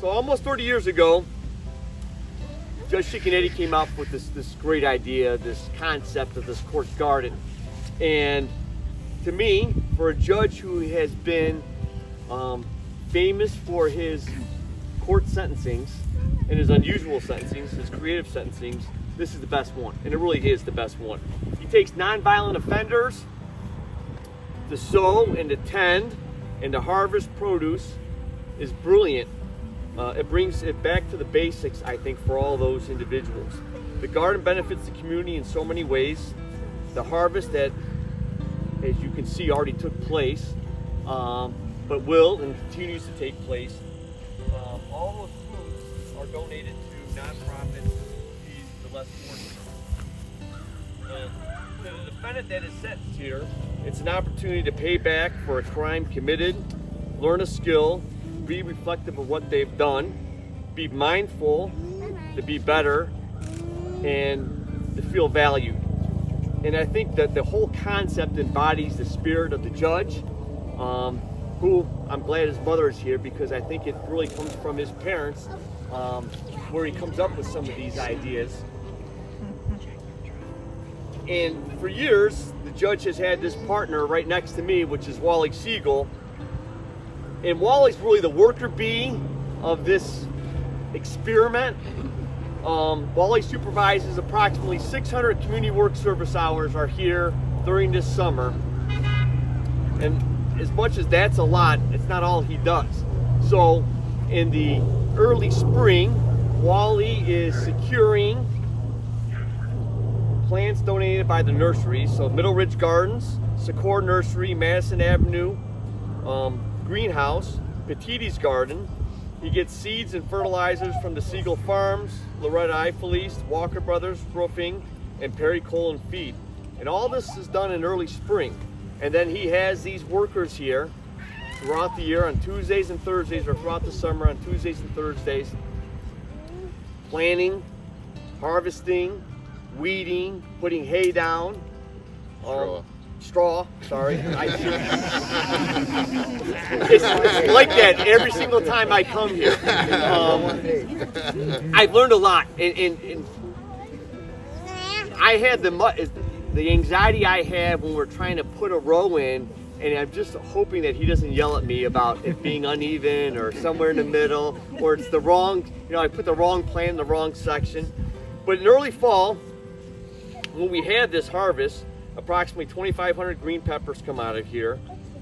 So almost 30 years ago, Judge Cicconetti came up with this great idea, this concept of this court garden. And to me, for a judge who has been famous for his court sentencings and his unusual sentencings, his creative sentencings, this is the best one. And it really is the best one. He takes nonviolent offenders to sow and to tend and to harvest produce is brilliant. It brings it back to the basics, I think, for all those individuals. The garden benefits the community in so many ways. The harvest that, as you can see, already took place, but will and continues to take place. All those foods are donated to nonprofits to feed the less fortunate. To the defendant that is sentenced here, it's an opportunity to pay back for a crime committed, learn a skill, be reflective of what they've done, be mindful to be better, and to feel valued. And I think that the whole concept embodies the spirit of the judge, who I'm glad his mother is here, because I think it really comes from his parents, where he comes up with some of these ideas. And for years, the judge has had this partner right next to me, which is Wally Siegel. And Wally's really the worker bee of this experiment. Wally supervises approximately 600 community work service hours are here during this summer. And as much as that's a lot, it's not all he does. So in the early spring, Wally is securing plants donated by the nurseries. So Middle Ridge Gardens, Secor Nursery, Madison Avenue, Greenhouse, Petiti's Garden. He gets seeds and fertilizers from the Siegel Farms, Loretta Eifelist, Walker Brothers Roofing, and Perry Coal and Feed. And all this is done in early spring. And then he has these workers here throughout the year on Tuesdays and Thursdays, or throughout the summer on Tuesdays and Thursdays, planting, harvesting, weeding, putting hay down. Straw, sorry. It's like that every single time I come here. I've learned a lot, and I had the anxiety I have when we're trying to put a row in, and I'm just hoping that he doesn't yell at me about it being uneven or somewhere in the middle, or it's the wrong, I put the wrong plant in the wrong section. But in early fall, when we had this harvest, approximately 2,500 green peppers come out of here,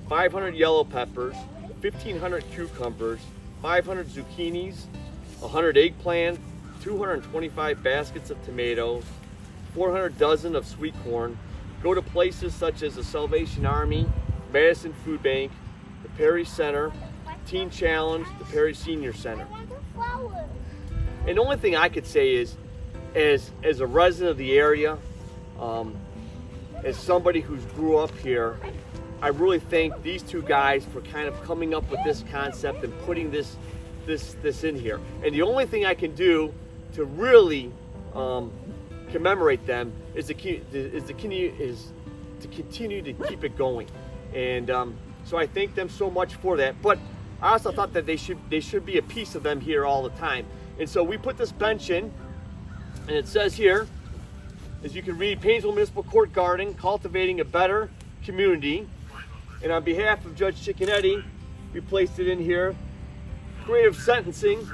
500 yellow peppers, 1,500 cucumbers, 500 zucchinis, 100 eggplant, 225 baskets of tomatoes, 400 dozen of sweet corn, go to places such as the Salvation Army, Madison Food Bank, the Perry Center, Teen Challenge, the Perry Senior Center. And the only thing I could say is, as a resident of the area, as somebody who's grew up here, I really thank these two guys for kind of coming up with this concept and putting this in here. And the only thing I can do to really commemorate them is to continue to keep it going. And so I thank them so much for that. But I also thought that they should be a piece of them here all the time. And so we put this bench in, and it says here, as you can read, Painesville Municipal Court Garden, cultivating a better community. And on behalf of Judge Cicconetti, we placed it in here. Creative sentencing,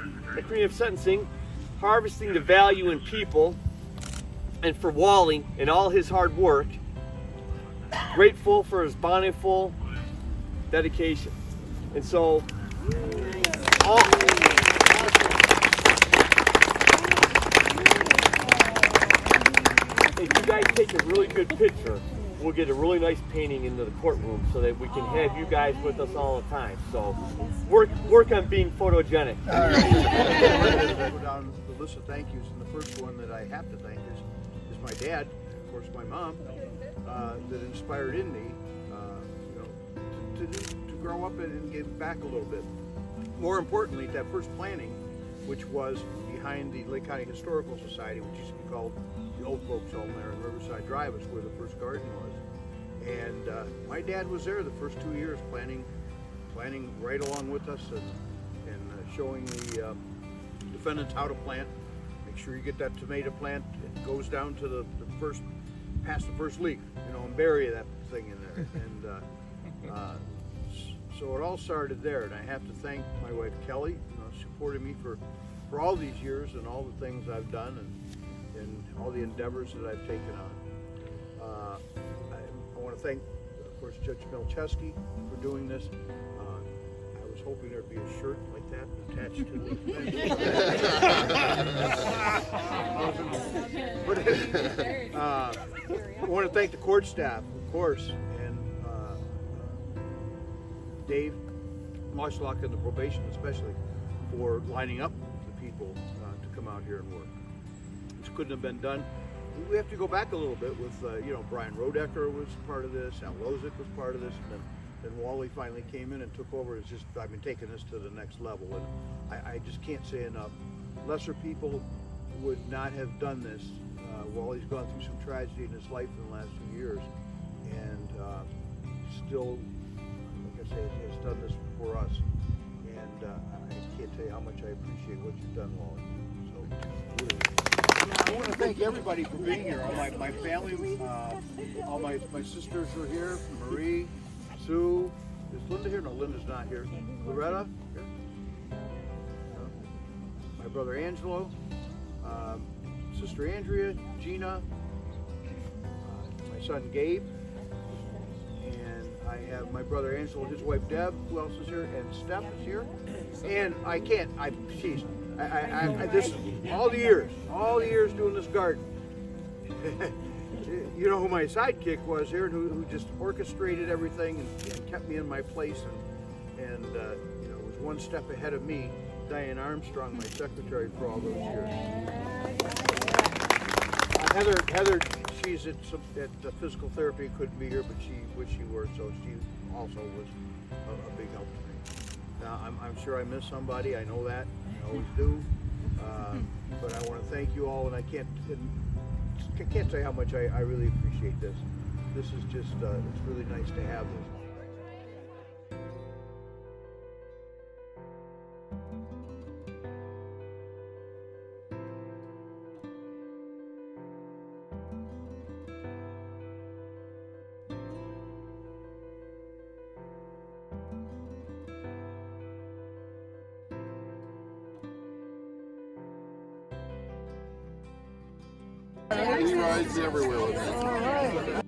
harvesting the value in people. And for Wally and all his hard work, grateful for his bountiful dedication. And so, if you guys take a really good picture, we'll get a really nice painting into the courtroom so that we can have you guys with us all the time. So work on being photogenic. All right. I'll go down the list of thank yous, and the first one that I have to thank is my dad, of course my mom, that inspired in me to grow up and give back a little bit. More importantly, that first planting, which was behind the Lake County Historical Society, which used to be called the Old Folks Home there in Riverside Drive, is where the first garden was. And my dad was there the first 2 years planting right along with us, and showing the defendants how to plant. Make sure you get that tomato plant. It goes down to the first, past the first leaf, you know, and bury that thing in there. And so it all started there. And I have to thank my wife Kelly, you know, supporting me for all these years and all the things I've done and all the endeavors that I've taken on. I want to thank, of course, Judge Milcheski for doing this. I was hoping there'd be a shirt like that attached to the I want to thank the court staff, of course, and Dave Moshlock and the probation especially for lining up the people to come out here and work. This couldn't have been done. We have to go back a little bit with, you know, Brian Rodecker was part of this, Al Lozick was part of this, and then Wally finally came in and took over. It's just, I've been taking this to the next level, and I just can't say enough. Lesser people would not have done this. Wally's gone through some tragedy in his life in the last few years, and still, like I say, has done this for us. And I can't tell you how much I appreciate what you've done, Wally. So, really. I want to thank everybody for being here. All my family, all my sisters are here. Marie, Sue. Is Linda here? No, Linda's not here. Loretta here. My brother Angelo, sister Andrea, Gina, my son Gabe, and I have my brother Angelo, his wife Deb. Who else is here? And Steph is here. And she's. This all the years doing this garden. You know who my sidekick was here, and who just orchestrated everything and kept me in my place, and you know, was one step ahead of me. Diane Armstrong, my secretary for all those years. Heather, she's at the physical therapy, couldn't be here, but she wished she were, so she also was a big help to me. Now, I'm sure I missed somebody. I know that. I always do. But I want to thank you all, and I can't say how much I really appreciate this. This is just, it's really nice to have this. He rides everywhere with me.